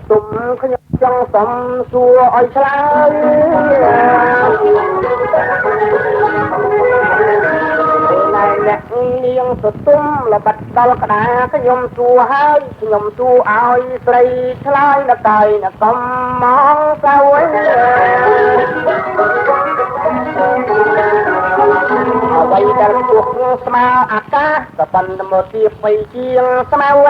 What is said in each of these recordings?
ទុំខ្ញុំចង់សុំសួរឲ្យឆ្លើយណែអ្នកនាងសទុំល្បិតដល់ក្តារខ្ញុំសួរហើយខ្ញុំសួរឲ្យស្រីឆ្លើយដល់កាយអ្នកកំមកសៅអ្វីដែលពួកស្មើអាកាសក៏ប៉ុន្តែមកទៀបបីជាងស្មៅអ្វ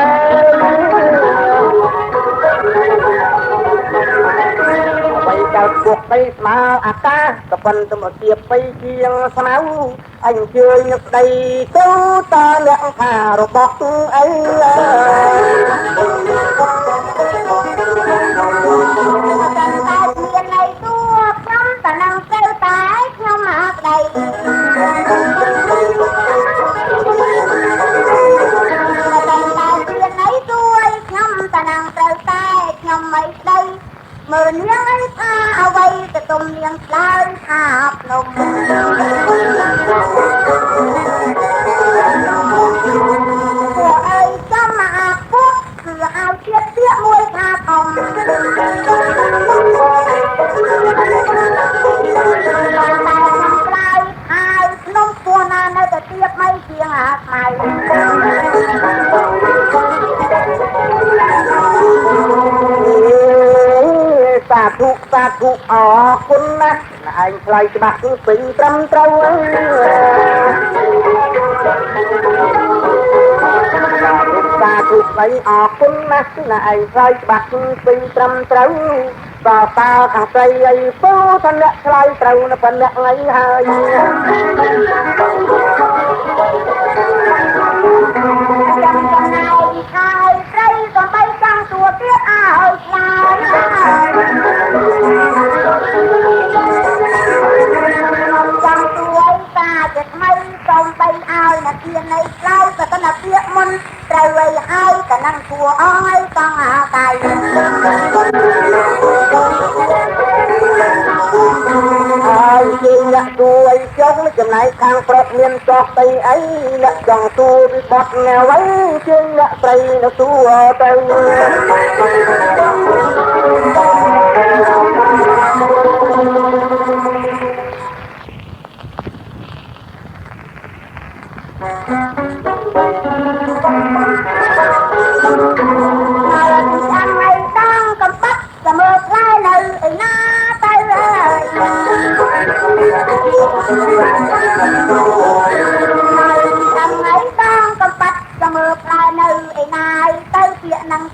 ីដែលពួកបីស្មើអាកាសក៏ប៉ុន្តែមកទៀបបីជាងស្មៅអញជឿនឹកដីទៅតអ្នកថារបស់អីមើលនាងឲ្យថាអ្វីទៅទុំនាងឆ្លើយថាភ្នំពួកអីចាំមកពួកគឺឲ្យជាតិទៀតមួយថាធំតែខ្ញុំឆ្លើយហើយភ្នំពោះណានៅតែទៀតមិនជាងអាខ្មៅសាធុសាធុអរគុណណាស់ឯងឆ្លើយច្បាស់គឺពេញត្រឹមត្រូវសាធុស្អីអរគុណណាស់ឯងឆ្លើយច្បាស់គឺពេញត្រឹមត្រូវក៏តើខាងស្រីអីពូថាអ្នកឆ្លើយត្រូវនៅប៉ុណ្ណេះថ្ងៃហើយចាំចំណាយហើយស្រីក៏បីចង់ទួទៀតឲ្យឆ្លើយចាំទួយតាជាថ្មីសូមបីឲ្យអ្នកជានៃឆ្លើយក៏ទៅណាពាក្យមុនត្រូវឲ្យហើយក៏នឹងគួរអស់ហើយต้องអាកាយហើយជាអ្នកទួយចុះចំណែកខាងប្រុសមានចោះទៅអីអ្នកចង់ទួពីបត់ងាវជាអ្នកស្រីនៅទួទៅ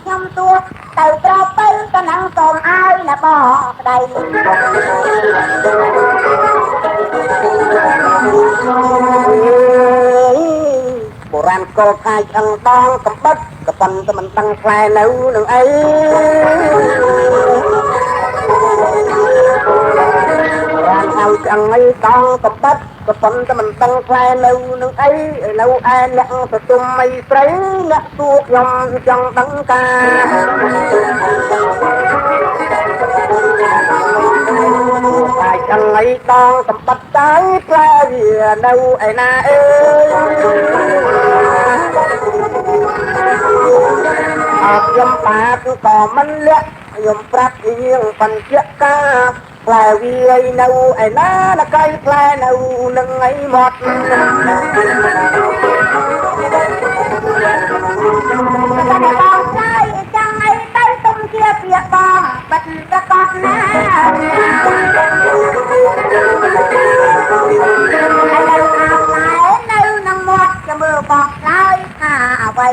ខ្ញុំទួទៅប្រទៅក៏នឹងសូមឲ្យណាបងប្តីបុរាណកលថាឆ្អឹងបងកំបិតក៏ប៉ុន្តែមិនដឹងផ្លែនៅនឹងអីរានហៅឆ្អឹងអីតងកំបិតក៏ប៉ុន្តែមិនដឹងផ្លែនៅនឹងអីនៅឯអ្នកសទុំអីស្រីអ្នកទួខ្ញុំចង់ដឹងការតែឆ្អឹងអីតងកំបិតតែផ្លែវានៅឯណាអើយអត់ខ្ញុំបាទក៏មិនលាក់ខ្ញុំប្រាប់ជាងបញ្ជាក់ការផ្លែវានៅឯណាណកៃផ្លែនៅនឹងឯមាត់តែបងឆ្លើយចាំអីទៅទុំជាពាក្យបងបិទប្រកបណានៅនឹងមាត់ចាំមើលបងឆ្លើយថាអ្វី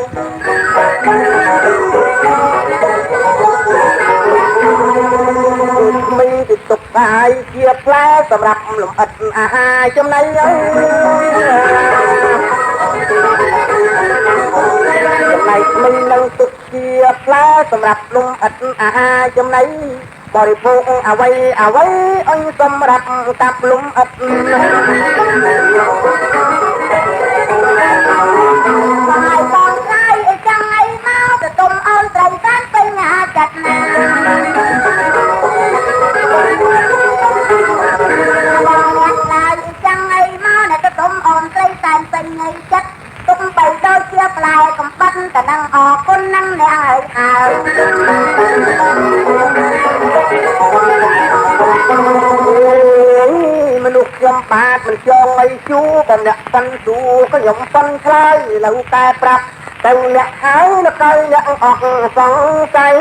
មីទីទុកហើយជាផ្លែសម្រាប់លំអិតអាហារចំណីចំណៃមីនឹងទុកជាផ្លែសម្រាប់លំអិតអាហារចំណីបរិភោគអ្វីអញសម្រាប់កាប់លំអិតហើយបងស្រីអីចឹងអីមកទៅទុំអូនត្រូវតាមបញ្ញាចិត្តណាបងអ្នកឡាយអីចឹងអីមកអ្នកទៅទុំអូនត្រូវតាមបញ្ញាចិត្តទុំបីដូចជាផ្លែកំបិតតែនឹងអរគុណនឹងអ្នកឲ្យ មនុស្សខ្ញុំបាទមិនចង់ឲ្យជួក៏អ្នកប៉ិនជួក៏ខ្ញុំប៉ិនឆ្លើយលើតែប្រាប់ទៅអ្នកហើយនៅកៅអ្នកអស់សង្ស័យ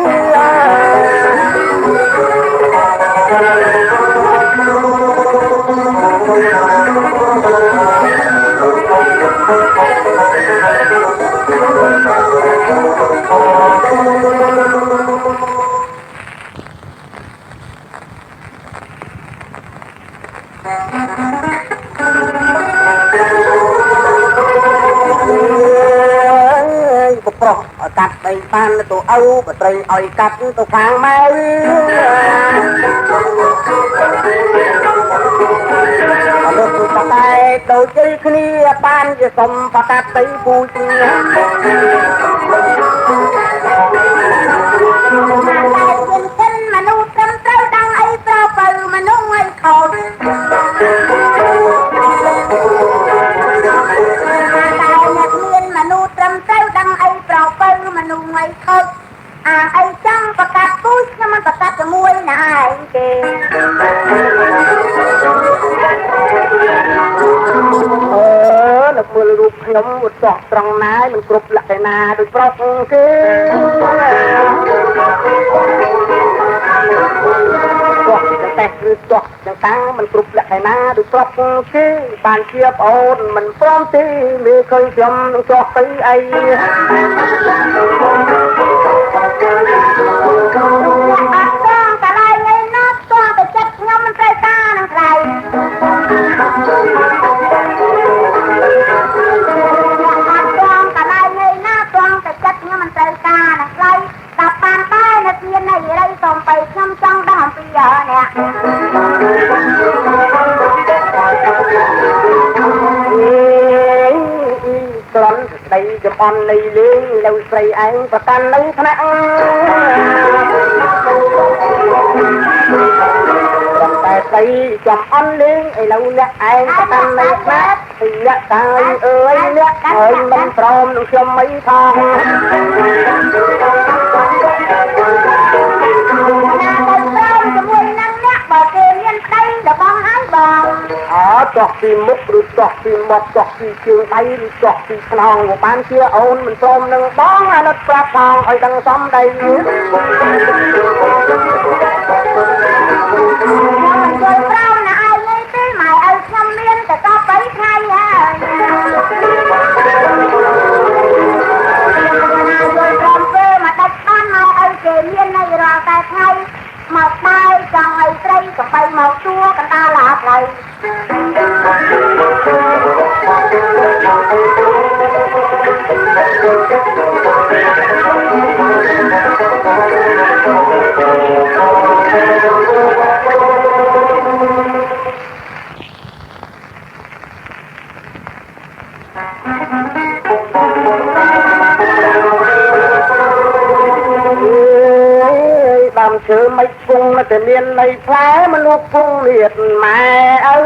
ប្រុសកាត់ដីបានទៅឪបត្រីឲ្យកាត់ទៅខាងម៉ែអរគុណតែដូចគ្នាបានជាសុំបកាត់ដីពូជមានមនុស្សត្រឹមត្រូវដឹងអីប្របើមនុស្សឲ្យខុសមនុស្សមិនខុសអាអីចឹងប្រកាសពូជខ្ញុំមិនប្រកាសជាមួយណាឯងទេនៅមើលរូបខ្ញុំឧត្តសត្រង់ណាមិនគ្រប់លក្ខណៈដូចប្រុសគេតែគឺចោះចង្កាំងមិនគ្រប់លក្ខណៈដូចប្រុសគេបានជាប្អូនមិនព្រមទេមេឃើញខ្ញុំនឹងចោះទៅអីដីចំអន់នៃលេងនៅស្រីឯងប្រកាន់នៅថ្នាក់តែស្រីចំអន់លេងឥឡូវអ្នកឯងប្រកាន់នៅថ្នាក់អ្នកតាយអើយអ្នកហើយមិនព្រមនឹងខ្ញុំមិនផងចោះពីមុខឬចោះពីមាត់ចោះពីជើងដៃឬចោះពីខ្នងក៏បានជាអូនមិនព្រមនឹងបងអាណិតប្រាប់ផងឲ្យដឹងសំដីខ្ញុំមិនចូលប្រោមណាឯងទេម៉ែឲ្យខ្ញុំមានតែក៏3ថ្ងៃហើយចូលប្រោមទេមកដាច់បានមកឲ្យគេមាននៅរាល់តែថ្ងៃមកបាយចង់ឲ្យស្រីកំបីមកទួកណ្ដាលឡាផ្លូវដើមឈើមិនពងតែមាននៃផ្លែមនុស្សពងលៀតម៉ែឪ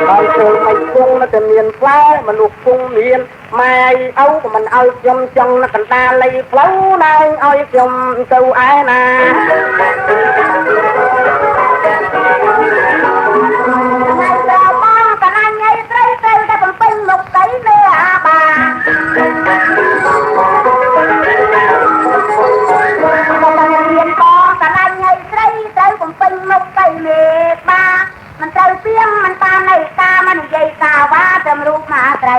ដើមឈើមិនពងតែមានផ្លែមនុស្សពងមានម៉ែឪក៏មិនឲ្យខ្ញុំចង់កណ្ដាលនៃផ្លូវណែឲ្យខ្ញុំទៅឯណាมันត្រូវเสียงมันตามในตามันនិយាយតាវ៉ាតាមរូបមហាត្រី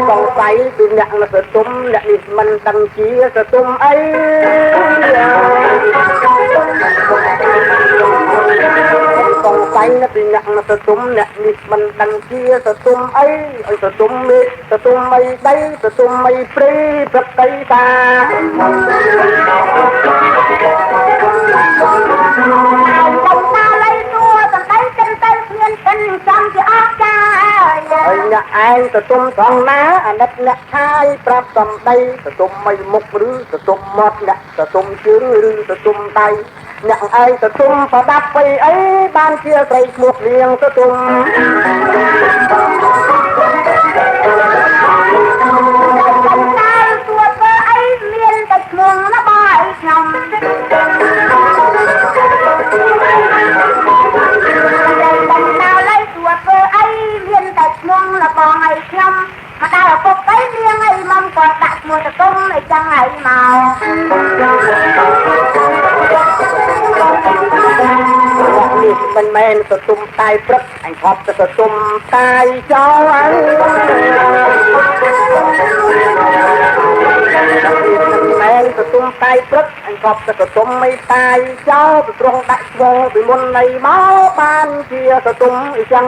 សង្ស័យពីអ្នកនៅសតុំអ្នកនេះមិនដឹងជាសតុំអីសង្ស័យពីអ្នកនៅសតុំអ្នកនេះមិនដឹងជាសតុំអីឲ្យសតុំមេសតុំអីដីសតុំអីព្រៃព្រឹកដីតាហើយអ្នកឯងទៅទុំត្រង់ណាអាណិតអ្នកខាយប្រាប់សំដីទៅទុំមិនមុខឬទៅទុំមាត់អ្នកទៅទុំជើងឬទៅទុំដៃ អ្នកឯងទៅទុំប្រដាប់ពីអីបានជាស្រីឈ្មោះលៀងទៅទុំតែទួតធ្វើអីមានតែឈ្មោះណាបងខ្ញុំមានតែឈ្មោះលបងឲ្យខ្ញុំមកដល់ឪពុកទៅលៀងឲ្យមកគាត់ដាក់ឈ្មោះទៅគុំឲ្យចឹងឲ្យមកនេះមិនមែនទៅទុំតាយព្រឹកអញខប់ទៅទុំតាយចោលអើមែនទៅទុំតាយព្រឹកអញខប់ទៅទុំមិនតាយចោលទៅត្រង់ដាក់ឈ្មោះពីមុននៃមកបានជាទៅទុំអីចឹង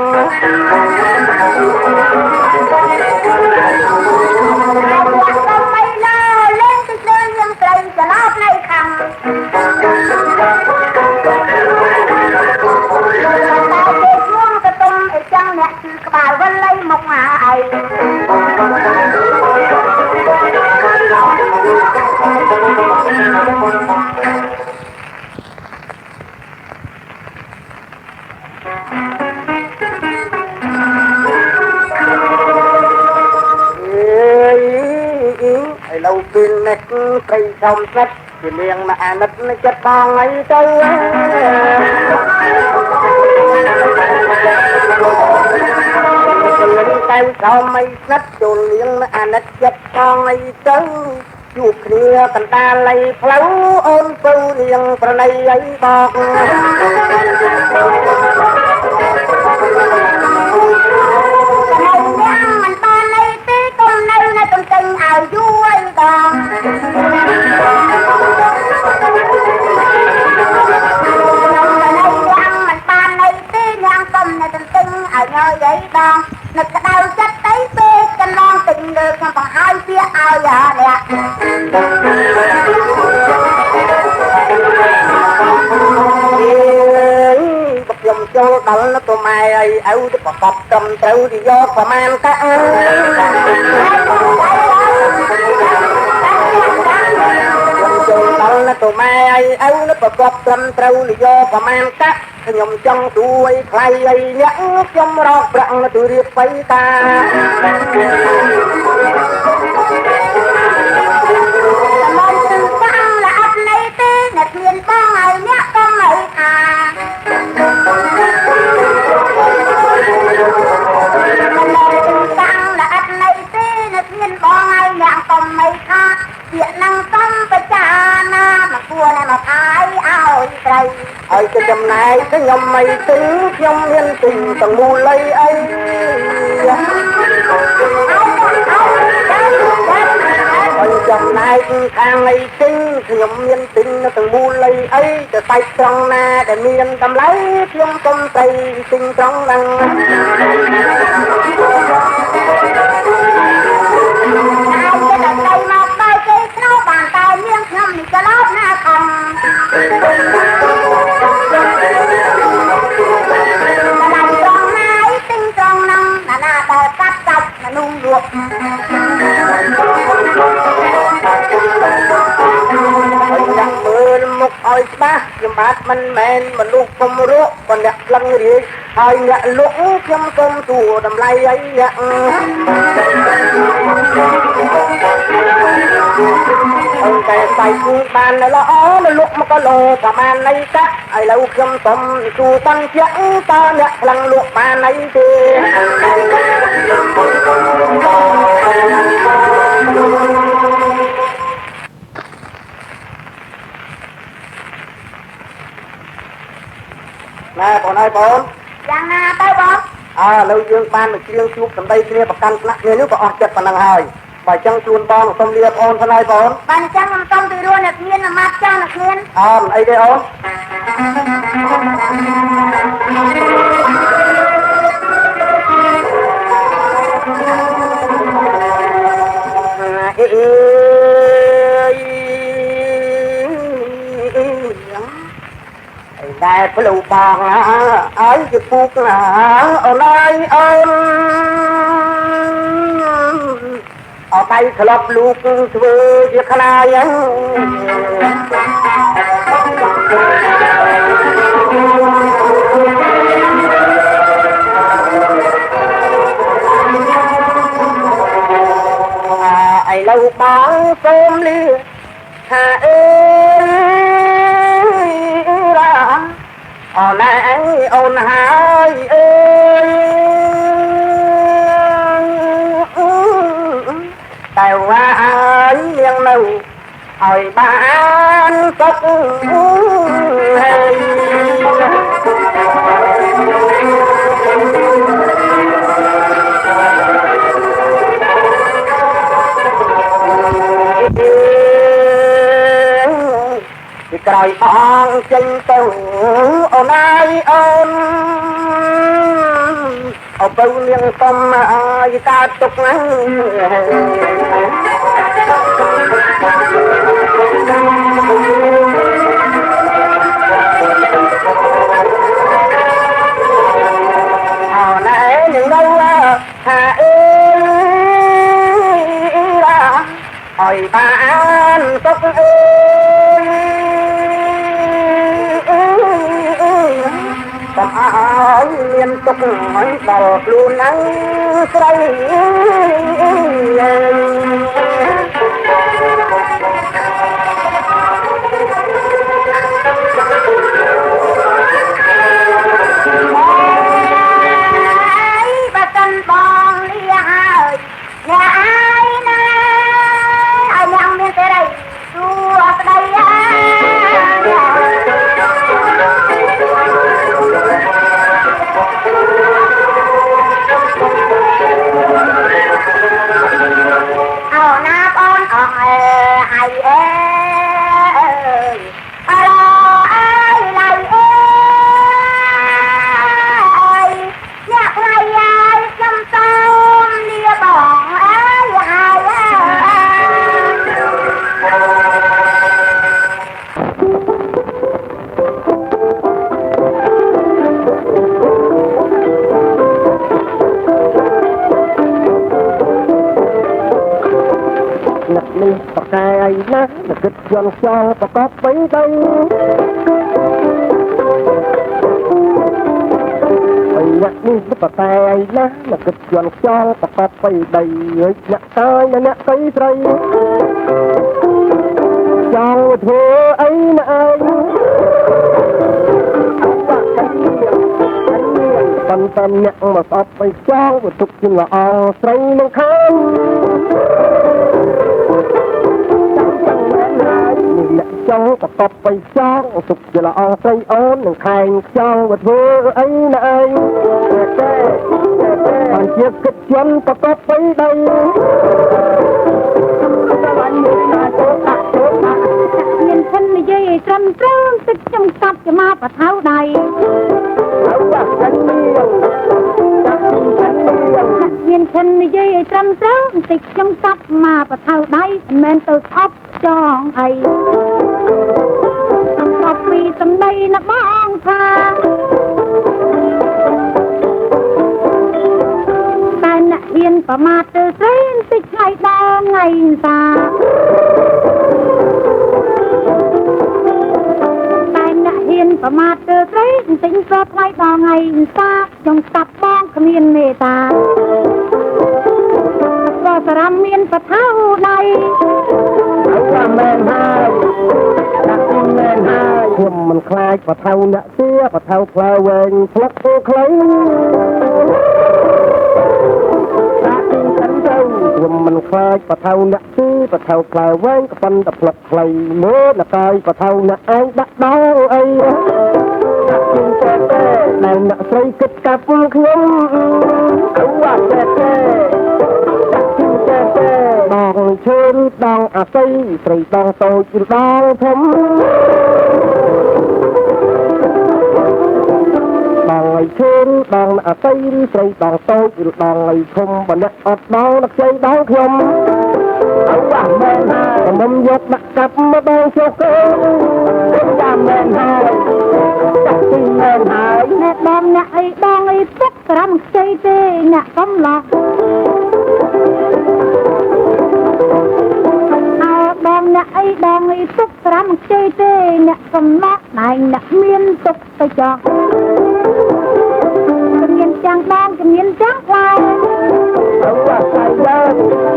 ចលប់នៅខាងតែគេជួងទៅទុំអីចឹងអ្នកគឺក្បាលវិលលៃមកមកអីឥឡូវពេលនេះព្រៃធំស្និតជាលៀងមកអាណិតចិត្តបងអីទៅពលិនតែធំអីស្និតចូលលៀងមកអាណិតចិត្តបងអីទៅជួបគ្នាកណ្ដាលលៃផ្លូវអូនពៅលៀងប្រណីអីបងឲ្យយូរអីបងមិនបានន័យទេញ៉ាំកុំនៅទន្ទឹងឲ្យញយអីបងនឹកក្តៅចិត្តទៅពេកកន្លងទិញលើខ្ញុំបង្ហើយពាក្យឲ្យអ្នកខ្ញុំចូលដល់ទៅម៉ែអីឪទៅប្រកបត្រឹមត្រូវទៅយកប្រមាណកាចូលដល់ទៅម៉ែអីឪប្រកបត្រឹមត្រូវទៅយកប្រមាណកាខ្ញុំចង់ទួយខ្លៃអីអ្នកខ្ញុំរកប្រាក់ទៅរៀបបៃតាអ្នកមានបងឲ្យអ្នកបងឲ្យថាតាំងละអត់ន័យទេអ្នកមានបងឲ្យអ្នកកុំមិនថាពាក្យនឹងកំបចាណាមកគួរមកថាឲ្យស្រីឲ្យទៅចំណាយខ្ញុំមិនទិញខ្ញុំមានទិញទាំងមូលអីឲ្យចំណាយខាងអីទិញខ្ញុំមានទិញនៅទាំងមូលអីទៅសាច់ត្រង់ណាដែលមានតម្លៃខ្ញុំកុំទៅទិញត្រង់ហ្នឹងហើយទៅមកបាយគេស្នូបានតែនាងខ្ញុំនេះច្រឡប់ណាខំណាត្រង់ណាទិញត្រង់ហ្នឹងណាដែលកាត់កាច់មនុស្សលក់ចាំមើលមុខឲ្យច្បាស់ខ្ញុំបាទមិនមែនមនុស្សកំរក់ប៉ុន្តែក្លឹងរាជហើយអ្នកលក់ខ្ញុំគុំទួតម្លៃអីអ្នកអូនតែស្បែកគូបានល្អលក់1គីឡូប្រហែលនៃកាក់ឥឡូវខ្ញុំសុំទួបានជាក់តើអ្នកក្លឹងលក់បានអីទេណែបងអើយបងយ៉ាងណាទៅបងឥឡូវយើងបានមកគ្រឿងជួបសម្ដីគ្នាប្រកាន់ថ្នាក់គ្នានេះក៏អស់ចិត្តប៉ុណ្ណឹងហើយបើអញ្ចឹងជូនបងសូមលាបងស្នាយបងបើអញ្ចឹងខ្ញុំសូមទៅរស់អ្នកមានអាម៉ាត់ចាស់អ្នកមានមិនអីទេអូនតែផ្លូវបងឲ្យជាពូកណាអូនអើយអូនអត់ដៃក្លប់លោកធ្វើជាខ្លាយ ណែអូនហើយអើយតែว่าនាងនៅឲ្យបានសុខហើយពីក្រោយអងចេញទៅអូនអើយអូនអបទៅនាងសុំឲ្យកើតទុកណាអូនឯងនឹងនៅថាអើយឲ្យបានទុកអើកុំឲ្យមានទុកឲ្យដល់ខ្លួននឹងស្រីបើសិនបងលាហើយអ្នកឯងណាឲ្យអ្នកមានសេរីសួស្ដីអូណាបងអងហើយអើយអរអើយឡៃអើយអ្នកថ្ងៃហើយខ្ញុំសូមលាបងអើយហើយអ្នកនេះប្រកែកណាស់គិតយន់ខ្យល់ប្រកបបីទៅអ្នកនេះប្រកែកណាស់គិតយន់ខ្យល់ប្រកបបីដីអ្នកកាយអ្នកកៃស្រីចង់ធ្វើអីណាឯងប៉ុន្តែអ្នកមកស្អប់បីចង់ទុកជាល្អស្រីនឹងខាងអ្នកចង់តបបៃចង់ទុកជាល្អស្រីអូននឹងខែងខ្យល់មកធ្វើអីណាឯងបានជាគិតជន់តបបៃដីមានធននិយាយត្រឹមត្រូវទឹកចំកាប់ជាមកបថៅដៃមានធននិយាយត្រឹមត្រូវតិចចំកាប់មកបថៅដៃមិនមែនទៅស្អប់ចងអីស្អប់ពីសំដីណាបងថាតែអ្នកហ៊ានប្រមាថទៅស្រីតិចថ្ងៃដល់ថ្ងៃសាហ៊ានប្រមាថទៅស្រីទិញប្រថ្លៃដល់ថ្ងៃសាខ្ញុំស្ដាប់បងគ្មានមេត្តាក៏សារមមានបថៅដៃថាមែនហើយដាក់មែនហើយខ្ញុំមិនខ្លាចបថៅអ្នកទាបថៅផ្លែវែងផ្លឹកអូខ្លីខ្ញុំមិនខ្លាចបថៅអ្នកទីបថៅផ្លែវែងក៏ប៉ុន្តែផ្លឹកខ្លីមើលដល់កាយបថៅអ្នកឯងដាក់ដល់អីតែអ្នកស្រីគិតកាប់ខ្ញុំអវ៉ាតែដងឈើដងអាស័យស្រីដងតូចឬដងធំដងឲ្យឈើដងអាស័យស្រីដងតូចឬដងឲ្យធំបើអ្នកអត់ដងអ្នកខ្ចីដងខ្ញុំអវ៉ាមែនហើយខ្ញុំយកដាក់កាប់មកដងជោគគេចាំមែនហើយចាក់ទីមែនហើយអ្នកបងអ្នកអីបងអីពុកក្រាំខ្ចីទេអ្នកកំឡោះបងអ្នកអីបងអីទុកត្រាំខ្ចីទេអ្នកកំណត់ណែអ្នកមានទុកទៅចោះជំនាញចាំងបងជំនាញចាំងខ្លាយអូសាយយោ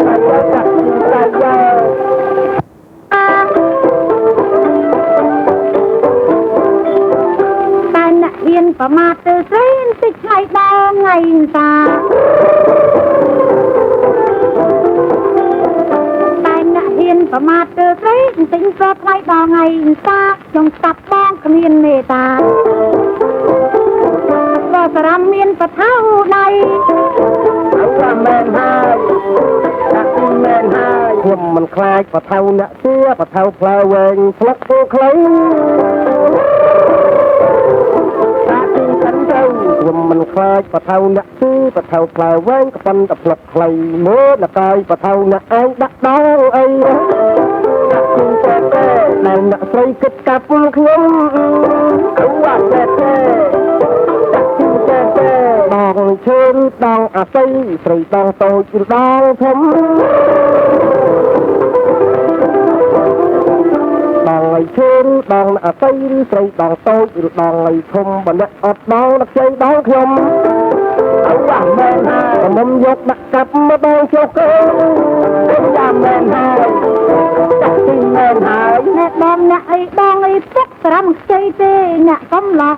សាយយោចាក់សាយយោតែអ្នកហ៊ាន ប្រមាទទៅស្រីតិចថ្ងៃដល់ថ្ងៃតាតែអ្នកហ៊ានប្រមាទទៅស្រីតិចប្រថ្ងៃដល់ថ្ងៃតាខ្ញុំស្ដាប់បងគ្មានមេត្តាក៏សារមមានបថៅដៃអើមែនហើយដាក់គុំមែនហើយខ្ញុំមិនខ្លាចបថៅអ្នកជាបថៅផ្លែវែងផ្លឹកគូខ្លីខ្ញុំមិនខ្លាចបថៅអ្នកទីបថៅផ្លែវែងក៏ប៉ុន្តែផ្លឹកខ្លីមើលដល់កាយបថៅអ្នកឯងដាក់ដងអីដាក់គុំតែដែលអ្នកស្រីគិតកាប់ខ្ញុំអវ៉ាតែដាក់គុំតែដងឈើដងអាស័យស្រីដងតូចដងធំដងឲ្យឈើដងអាស័យឬស្រីដងតូចឬដងឲ្យធំបើអ្នកអត់ដងដល់ខ្ចីដងខ្ញុំអវ៉ាមែនហើយខ្ញុំយកដាក់កាប់មកដងជោគគេយ៉ាងមែនហើយចាក់ទីមែនហើយអ្នកដងអ្នកអីដងអីពុកត្រាំខ្ចីទេអ្នកកំឡោះ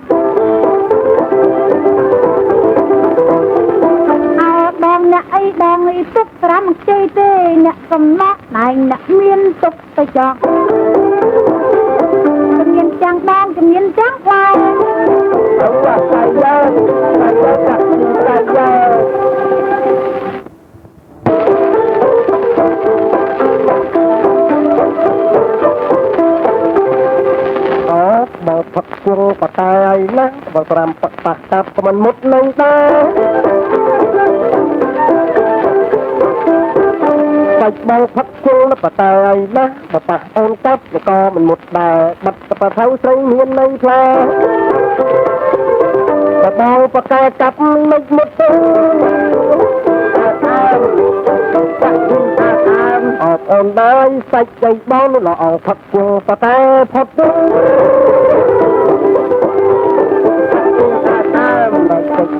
ដងអ្នកអីដងអីទុកត្រាំខ្ចីទេអ្នកកំឡោះណែអ្នកមានទុកទៅចោះជំនាញចាំងដងជំនាញចាំងខ្លាំងអវ៉ាសាយយើងសាយយើងកាត់សាយយើងបើផឹកជងបតាយណាបើត្រាំប៉ះតាប់ក៏មិនមុតនឹងដែរបាច់បងផឹកជងបតាយណាបើប៉ះអូនកាប់ក៏មិនមុតដែរបាត់បថៅស្រីមានន័យផ្លែបើបងបកែកាប់មិនមុតទេអបអូនដែរសាច់ចៃបងល្អផឹកជងបតាផុតទៅ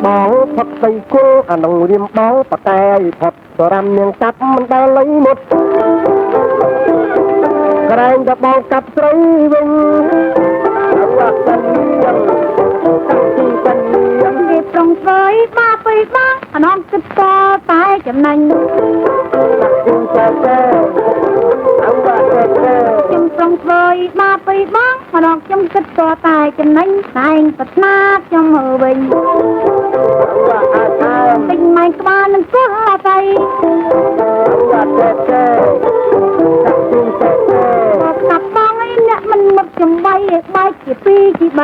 បងផុតទៅគល់អានឹងរៀមបងបតែផុតសរាំនាងកាប់មិនដល់លៃមុតក្រែងតែបងកាប់ស្រីវិញអវ៉ាសិនយ៉ាងកាប់ទីសិនយ៉ាងគេប្រងស្រីបាពីបងអានំគិតតតែចំណេញខ្ញុំចេះទេអវ៉ាចេះទេខ្ញុំប្រងស្រីបាពីបងអានំខ្ញុំគិតតតែចំណេញតែងប្រាថ្នាខ្ញុំមើលវិញពេញម៉ែក្បាលនឹងគល់អីអវ៉ាចេះទេកាប់ទីចេះទេកាប់បងឯអ្នកមិនមកចំបៃឯបែកជាពីរជា3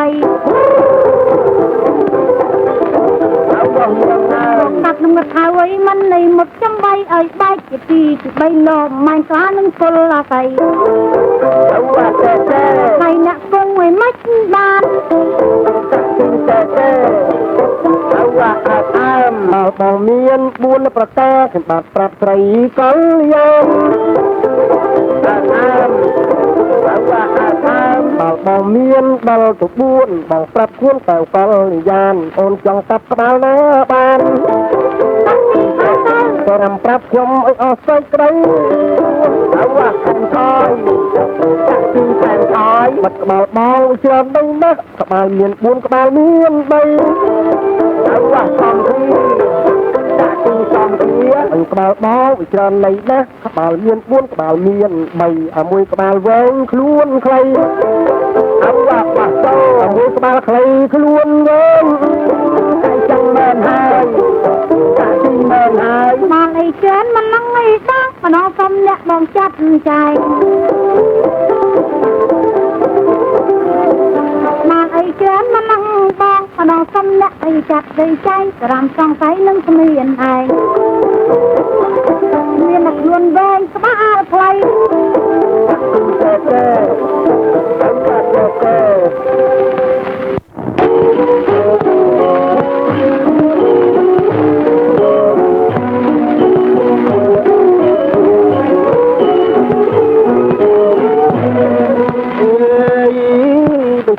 កាប់នឹងថាអីមិននៃមុតចំបៃឲ្យបែកជាពីរជា3លោម៉ែក្បាលនឹងគល់អីអវ៉ាចេះទេហើយអ្នកគង់ឲ្យមិនបានកាប់ទីចេះទេអវ៉ាអើមមកបងមាន4ប្រការខ្ញុំបាទប្រាប់ស្រីកលយ៉ាងអើមអវ៉ាអើមមកបងមានដល់ទៅ4បងប្រាប់ខ្លួនទៅកលយ៉ាងអូនចង់កាប់ក្បាលណាបានក៏រំប្រាប់ខ្ញុំឲ្យអស់សេចក្តីអវ៉ាខ្ញុំថយចាក់ទីតែថយបាត់ក្បាលបងច្រើនទៅណាស់ក្បាលមាន4ក្បាលមាន3អវ៉ាសំពីចាក់ទីសំពីអញក្បាលបងច្រើនណៃណាស់ក្បាលមាន4ក្បាលមាន3ឲ្យមួយក្បាលវែងខ្លួនខ្លីអវ៉ាបាត់ទៅមួយក្បាលខ្លីខ្លួនវែងតែចាំមែនហើយចាក់ទីមែនហើយមកអីច្រើនមិននឹងអីដល់ម្ដងសុំអ្នកបងចាត់ចាយមកអីច្រើនមិននឹងបងម្ដងសុំអ្នកអីចាត់ដីចៃក្រាមសង្ស័យនឹងស្មៀនឯងមានតែខ្លួនវែងក្បាលផ្លៃ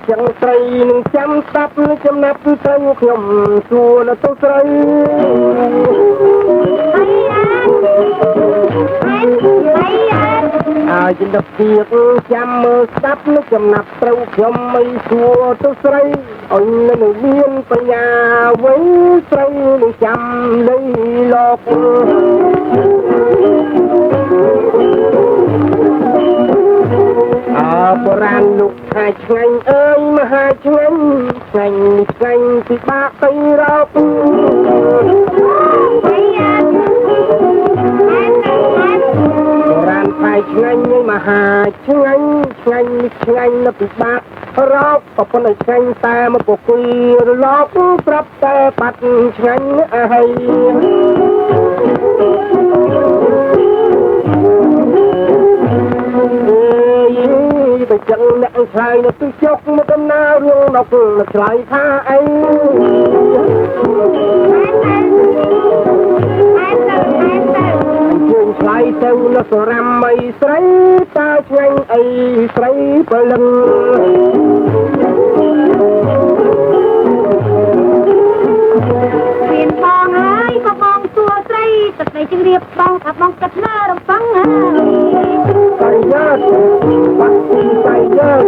ចាំស្រីនឹងចាំស្ដាប់ចំណាប់ទៅខ្ញុំសួរទៅស្រីអ จินตเปียกจำมือซับนึกจำนับเต้าขยมไม่ชัวตัวใส่อ่อนนั่นเวียนปัญญาไว้ใส่นึกจำเลยหลอกโบราณลูกหายไงเอ้ยมาหายไงไงไงที่บ้าไปเราโบราณหายไงมาหายไงไงไงนับที่บ้าเราก็คนไงแต่มาปกุยหลอกปรับแต่ปัดไงไอ้ไปจังแหน่งชายนับที่ยกมาตำนาเรื่องนับนับชายท่าไอ้ช่วงชายเซลนับรำไม่ใส่ตาไงไอ้ใส่เปลังเปลี่ยนมองหายก็มองตัวใส่ตัดในจึงเรียบมองขับมองกัดหน้ารำฟังใจยากปักใจยาก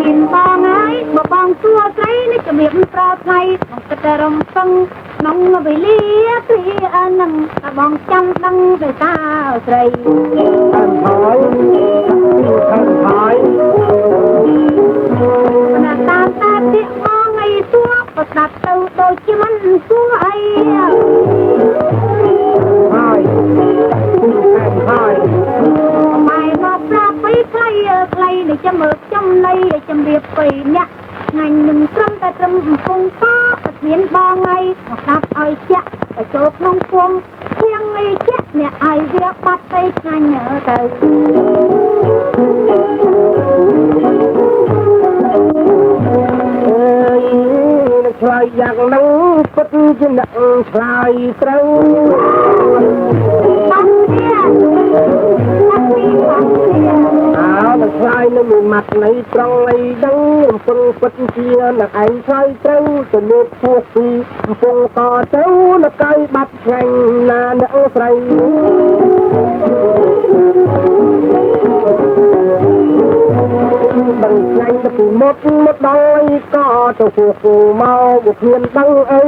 เห็นมองหายมาบองตัวใส่ในจะเบียบปลอดภัยมองกัดรำฟังน้องไปเลี้ยกเลี้ยนังมองจำตั้งไปตาใส่ท่านถอยหน้าตาตาเตี้ยมองไงตัวก็ตัดเต้าโดยที่มันสวยไม่มาปลาไปใครใครในจะเมิกจำเลยจำเรียบไปเนี่ยงานหนึ่งตรำแต่ตรำคงฟ้าเขียนบองไงขับไอ้เจ๊ะไอ้โจกลงพวงเพียงไอ้เจ๊ะเนี่ยไอ้เรียกปัดไปงานเหนือเตยชายอยากนั่งปัดจะนั่งชายเต้าชายนั่งมัดในตรองในดังคนปัดเชียนักไอ้ชายเต้าจะเลือกพวกปีพงต่อเต้านักไก่บัดแข่งนาเนื้อใส่บังไงจะปูมดดอยก็จะพวกปูเมาบุกเพียนตั้งเอ้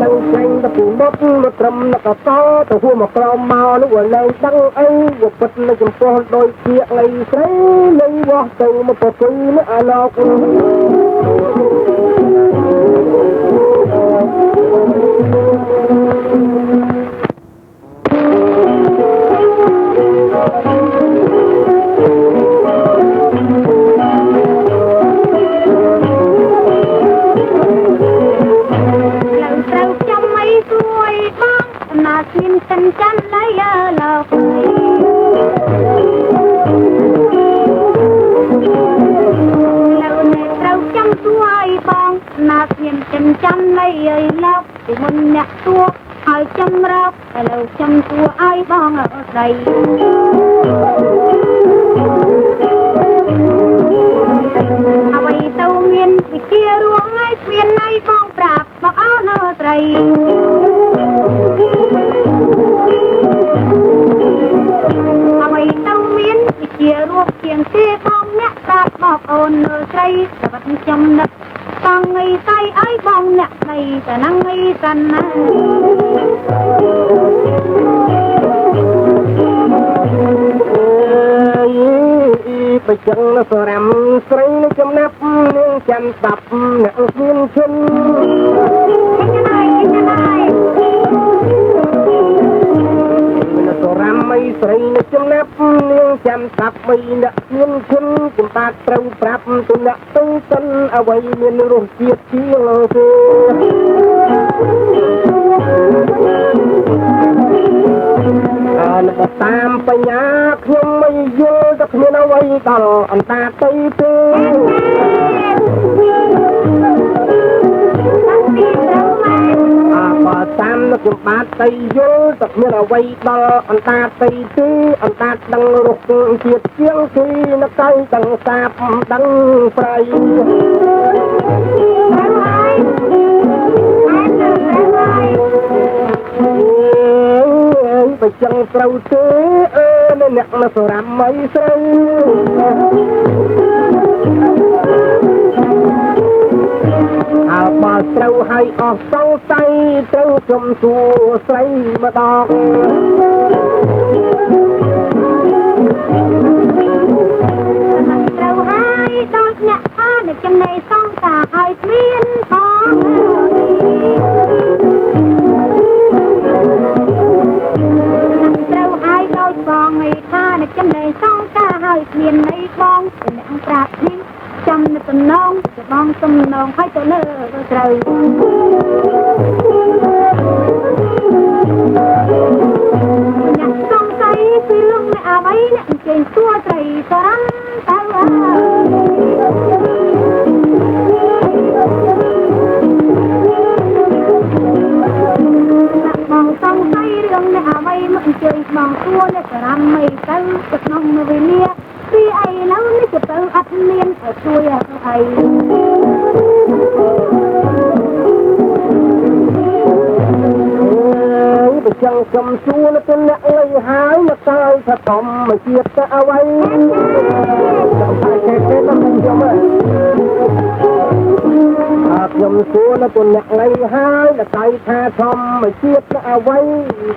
ดังไงจะปูมดตรำนักต่อจะหัวมากรอมเมาหรือว่าเลยตั้งเอ้บุกปัดในจมโพโดยเสียไงใส่เลยวะเจ้ามาปกุยและอาลอกchân chân lấy lộc lâu này trâu chăm xuôi bong mà phiền chân chân lấy lộc thì muốn nhặt tua ai chăm rau lâu chăm tua ai bong ở đây ai tàu miền thì kia ruộng ai phiền ai bong prap bong áo nó đây ai tàu miền thì kia ruộng kiềng xe bong nhặt prap bong ôn ở đây vật chăm đất tăng ngay tay ai bong nhặt này cả năng ngay cầnไปจังละสรำใส่ในจำนับเนื่องจำตับหนังเพียนชนละสรำไม่ใส่ในจำนับเนื่องจำตับไม่หนักเพียนชนจุดปากเต้าปรับตุนละตู้ตันเอาไว้เมียนรูปเกียรติเชียงเสือตามปัญญาเพียงไม่เยอะจะเพียงเอาไว้ตลอดอันตาใจเตือนก็ตามนักจุดบาดใจเยอะจะเพียงเอาไว้ตลอดอันตาใจเตือนอันตาดังรุกเกียรติเชียงทีนักใจดังสาบดังไฟไ ไปจังเต้าเต้ในหนักมาสรำไม่ใส่อาบมาเต้าให้ออกเต้าใจเต้าจมตัวใส่มาดอกเราให้โดยเนี่ยข้าในจำในต้องตาให้เมียนทองเราให้โดยฟองในข้าในจำในต้องตาให้เมียนในฟองเป็นอังปราบนี้จำในตำนองจะมองตำนองให้ตัวเลิกเราอยากต้องใจคือเรื่องไม่เอาไว้เนี่ยเก่งตัวใจสรันตาว่าองต้องใจเรื่องไม่เอาไว้มันเจอมองตัวเนี่ยสรันไม่เต้าจะน้องมาเวียพี่ไอ้แล้วนี่จะเต้าอัดเลียนเอาตัวอย่างไอ้ไปจังจำชูแล้วเป็นละเลยหายมาตายถ้าทอมมาเกียบจะเอาไว้ตายแค่ต้องยอมอาบยมชูแล้วเป็นละเลยหายละตายถ้าทอมมาเกียบจะเอาไว้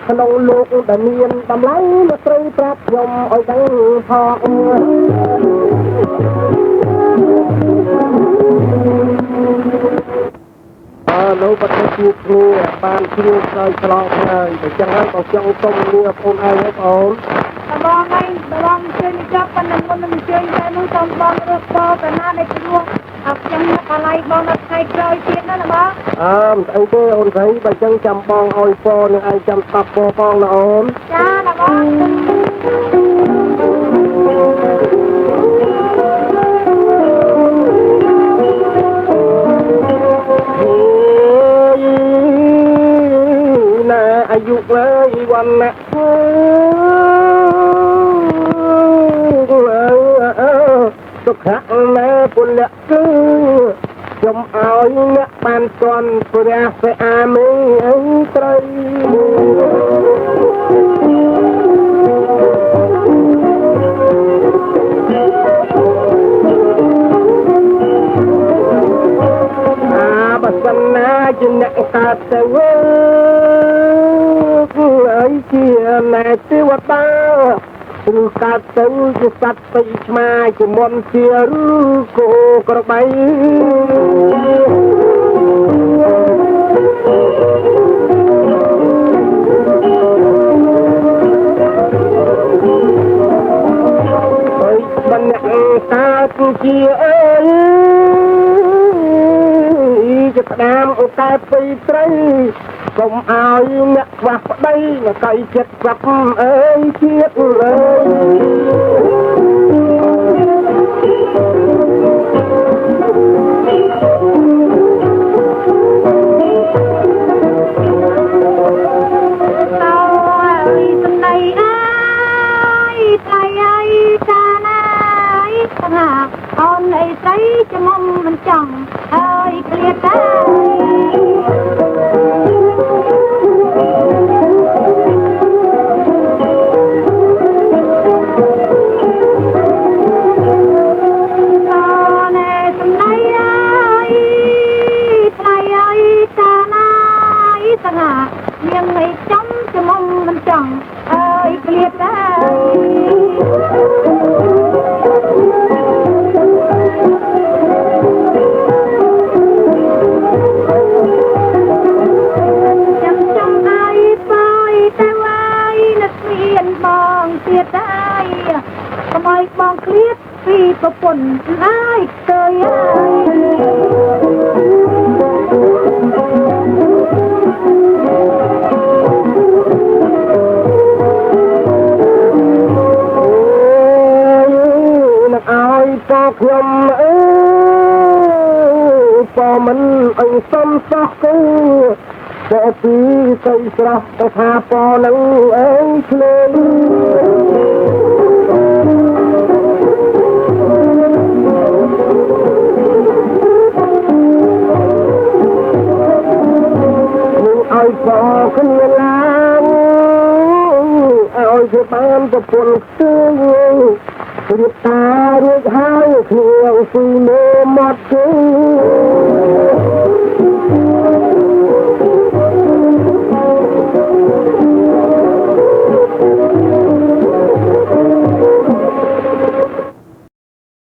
ขนมลูกแต่เมียนตำไลมาตรีปรับยมเอาดังพอเราปฏิบัติเนี่ยปานครูเคยตลอดเลยแต่จังนั้นต้องจังต้มเนี่ยคนไอ้เนี่ยผมบองไงบองเชื่อในจับปันน้ำมันเชื่อในนู้นตอมบองรถบอแต่หน้าในครัวอับยังอะไรบองนัดใครกลอยเทียนนั่นแหละบ้าไอ้เจ้าคนไทยไปจังจำบองอ้อยฟอเนี่ยไอ้จำตับปองนะอมจ้านะบ้าอายุเลยวันละสุขะนะปุ่นละคือจมเอาเนี่ยปานตอนปุระไปอาไม่ไตรบัดวันน่าจะนักตาเตวไอ้เชี่ยแม่เทวดาถึงกาเตวจะสัตว์ไปมาจะมนเชียรู้โกกระใบบันตาตุเชียจะตามโอกาสไปไตรกลมเอาเนี่ยกวักได้ไก่เจ็ดกวักเชียดเลยเอาไอ้สไลไอ้ไตไอ้จานาไอ้ต่างหากเอาไอ้ไตจะมองมันจังไอ้เคลียดได้ยังไม่จำจะมองมันจังเอ้ยเกลียดได้จำไอ้ไปแต่ว่านักเรียนมองเสียได้ทำไมมองเครียดพี่ก็ปนไอ้เกยพอยมพอมันอันซ้ำซักกูพอปีใส่สระแต่พาพอนังเคลยมึงไอ้พอขึ้นเวลา ជាបានប្រពន្ធស្ទើររៀបតារួចហើយគ្នាស៊ីមេមកគេ